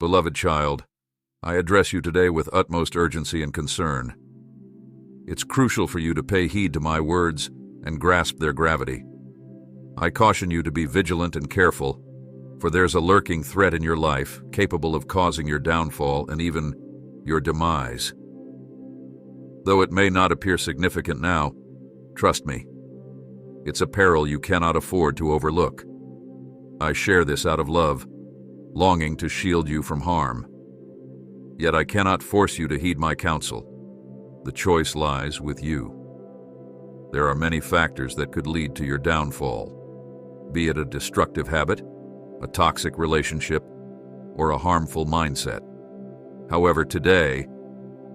Beloved child, I address you today with utmost urgency and concern. It's crucial for you to pay heed to my words and grasp their gravity. I caution you to be vigilant and careful, for there's a lurking threat in your life capable of causing your downfall and even your demise. Though it may not appear significant now, trust me, it's a peril you cannot afford to overlook. I share this out of love, longing to shield you from harm. Yet I cannot force you to heed my counsel. The choice lies with you. There are many factors that could lead to your downfall, be it a destructive habit, a toxic relationship, or a harmful mindset. However, today,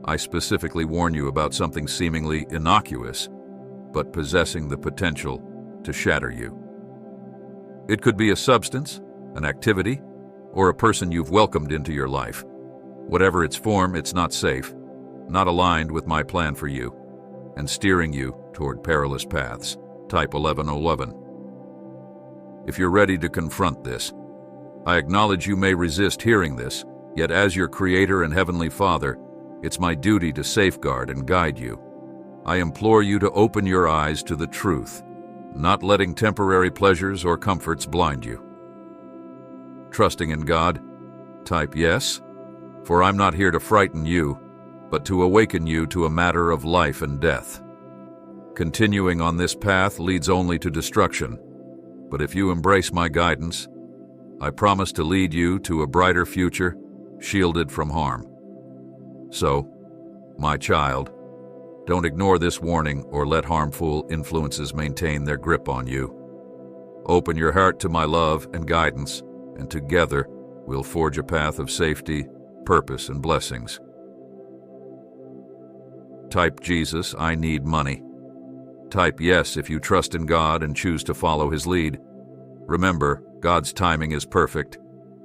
I specifically warn you about something seemingly innocuous, but possessing the potential to shatter you. It could be a substance, an activity, or a person you've welcomed into your life. Whatever its form, it's not safe, not aligned with my plan for you, and steering you toward perilous paths. Type 1111. If you're ready to confront this, I acknowledge you may resist hearing this, yet as your Creator and Heavenly Father, it's my duty to safeguard and guide you. I implore you to open your eyes to the truth, not letting temporary pleasures or comforts blind you. Trusting in God, type yes, for I'm not here to frighten you, but to awaken you to a matter of life and death. Continuing on this path leads only to destruction, but if you embrace my guidance, I promise to lead you to a brighter future, shielded from harm. So, my child, don't ignore this warning or let harmful influences maintain their grip on you. Open your heart to my love and guidance, and together we'll forge a path of safety, purpose, and blessings. Type Jesus, I need money. Type yes if you trust in God and choose to follow His lead. Remember, God's timing is perfect.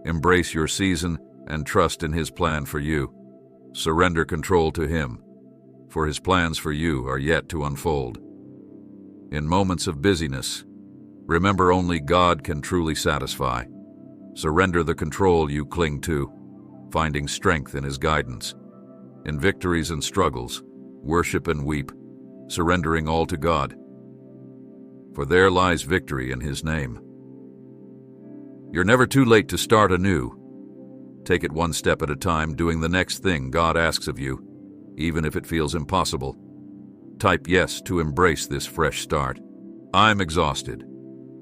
Embrace your season and trust in His plan for you. Surrender control to Him, for His plans for you are yet to unfold. In moments of busyness, remember only God can truly satisfy. Surrender the control you cling to, finding strength in His guidance. In victories and struggles, worship and weep, surrendering all to God. For there lies victory in His name. You're never too late to start anew. Take it one step at a time, doing the next thing God asks of you, even if it feels impossible. Type yes to embrace this fresh start. I'm exhausted,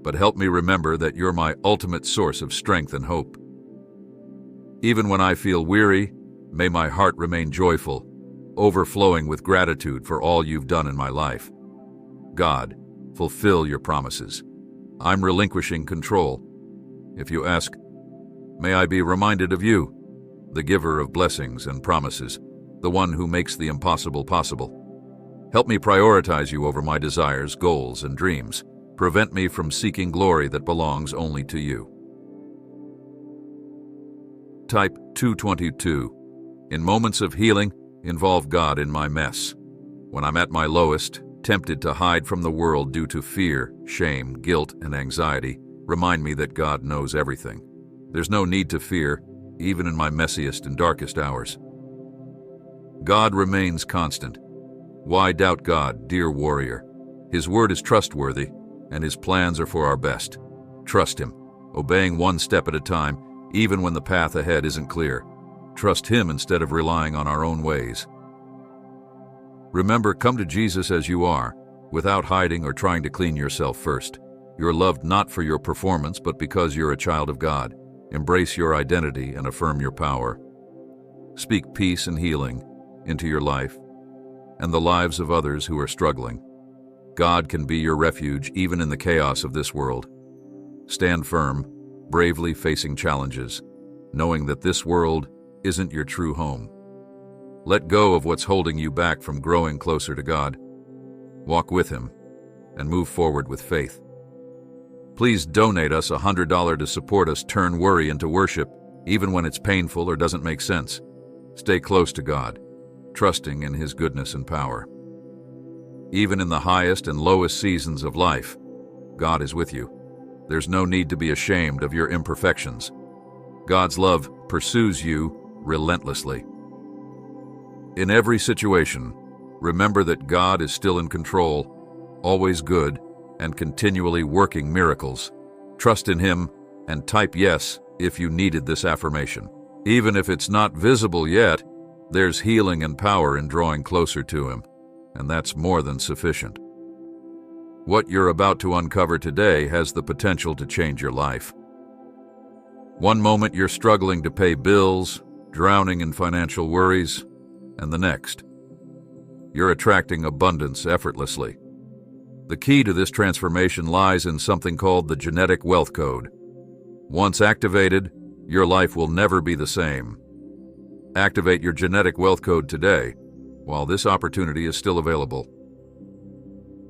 but help me remember that you're my ultimate source of strength and hope. Even when I feel weary, may my heart remain joyful, overflowing with gratitude for all you've done in my life. God, fulfill your promises. I'm relinquishing control. If you ask, may I be reminded of you, the giver of blessings and promises, the one who makes the impossible possible. Help me prioritize you over my desires, goals, and dreams. Prevent me from seeking glory that belongs only to you. Type 222. In moments of healing, involve God in my mess. When I'm at my lowest, tempted to hide from the world due to fear, shame, guilt, and anxiety, remind me that God knows everything. There's no need to fear, even in my messiest and darkest hours. God remains constant. Why doubt God, dear warrior? His word is trustworthy, and His plans are for our best. Trust Him, obeying one step at a time, even when the path ahead isn't clear. Trust Him instead of relying on our own ways. Remember, come to Jesus as you are, without hiding or trying to clean yourself first. You're loved not for your performance, but because you're a child of God. Embrace your identity and affirm your power. Speak peace and healing into your life and the lives of others who are struggling. God can be your refuge even in the chaos of this world. Stand firm, bravely facing challenges, knowing that this world isn't your true home. Let go of what's holding you back from growing closer to God. Walk with Him and move forward with faith. Please donate us $100 to support us turn worry into worship, even when it's painful or doesn't make sense. Stay close to God, trusting in His goodness and power. Even in the highest and lowest seasons of life, God is with you. There's no need to be ashamed of your imperfections. God's love pursues you relentlessly. In every situation, remember that God is still in control, always good, and continually working miracles. Trust in Him and type yes if you needed this affirmation. Even if it's not visible yet, there's healing and power in drawing closer to Him, and that's more than sufficient. What you're about to uncover today has the potential to change your life. One moment you're struggling to pay bills, drowning in financial worries, and the next, you're attracting abundance effortlessly. The key to this transformation lies in something called the genetic wealth code. Once activated, your life will never be the same. Activate your genetic wealth code today, while this opportunity is still available.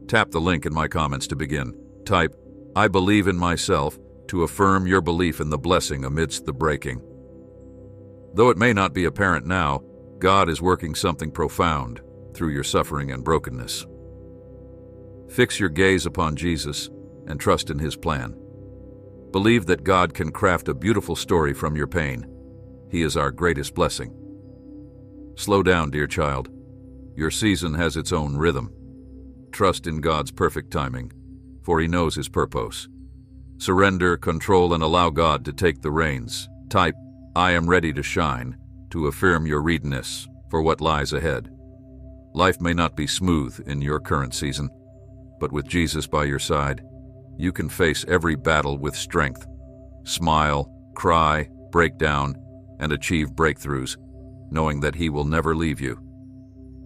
Tap the link in my comments to begin. Type, "I believe in myself," to affirm your belief in the blessing amidst the breaking. Though it may not be apparent now, God is working something profound through your suffering and brokenness. Fix your gaze upon Jesus and trust in His plan. Believe that God can craft a beautiful story from your pain. He is our greatest blessing. Slow down, dear child. Your season has its own rhythm. Trust in God's perfect timing, for He knows His purpose. Surrender, control, and allow God to take the reins. Type, "I am ready to shine," to affirm your readiness for what lies ahead. Life may not be smooth in your current season, but with Jesus by your side, you can face every battle with strength. Smile, cry, break down, and achieve breakthroughs, knowing that He will never leave you.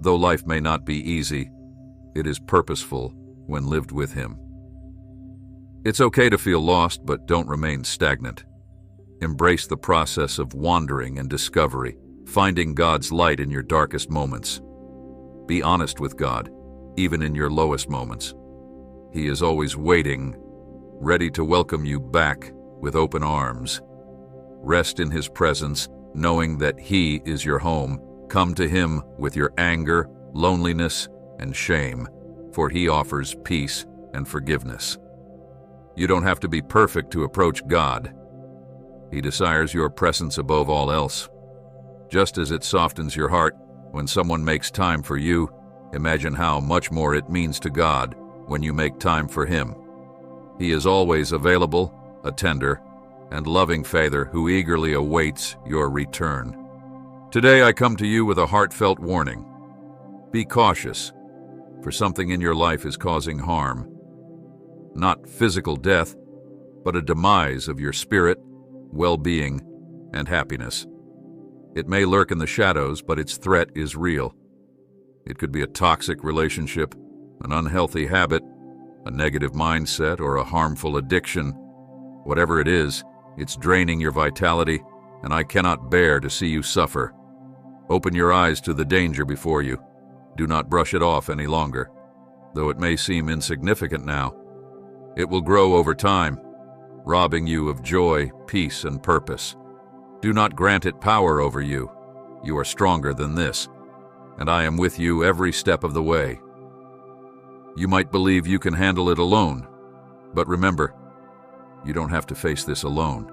Though life may not be easy, it is purposeful when lived with Him. It's okay to feel lost, but don't remain stagnant. Embrace the process of wandering and discovery, finding God's light in your darkest moments. Be honest with God, even in your lowest moments. He is always waiting, ready to welcome you back with open arms. Rest in His presence, knowing that He is your home. Come to Him with your anger, loneliness, and shame, for He offers peace and forgiveness. You don't have to be perfect to approach God. He desires your presence above all else. Just as it softens your heart when someone makes time for you, imagine how much more it means to God when you make time for Him. He is always available, a tender and loving Father who eagerly awaits your return. Today I come to you with a heartfelt warning. Be cautious, for something in your life is causing harm. Not physical death, but a demise of your spirit, well-being, and happiness. It may lurk in the shadows, but its threat is real. It could be a toxic relationship, an unhealthy habit, a negative mindset, or a harmful addiction. Whatever it is, it's draining your vitality, and I cannot bear to see you suffer. Open your eyes to the danger before you. Do not brush it off any longer. Though it may seem insignificant now, it will grow over time, robbing you of joy, peace, and purpose. Do not grant it power over you. You are stronger than this, and I am with you every step of the way. You might believe you can handle it alone, but remember, you don't have to face this alone.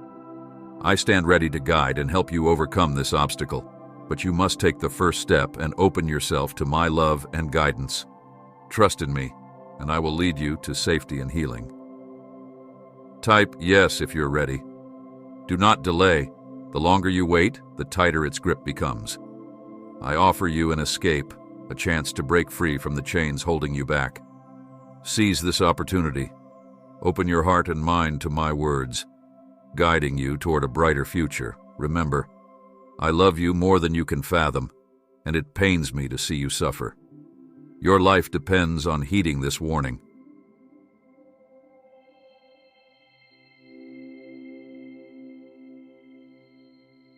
I stand ready to guide and help you overcome this obstacle, but you must take the first step and open yourself to my love and guidance. Trust in me, and I will lead you to safety and healing. Type yes if you're ready. Do not delay. The longer you wait, the tighter its grip becomes. I offer you an escape, a chance to break free from the chains holding you back. Seize this opportunity. Open your heart and mind to my words, guiding you toward a brighter future. Remember, I love you more than you can fathom, and it pains me to see you suffer. Your life depends on heeding this warning.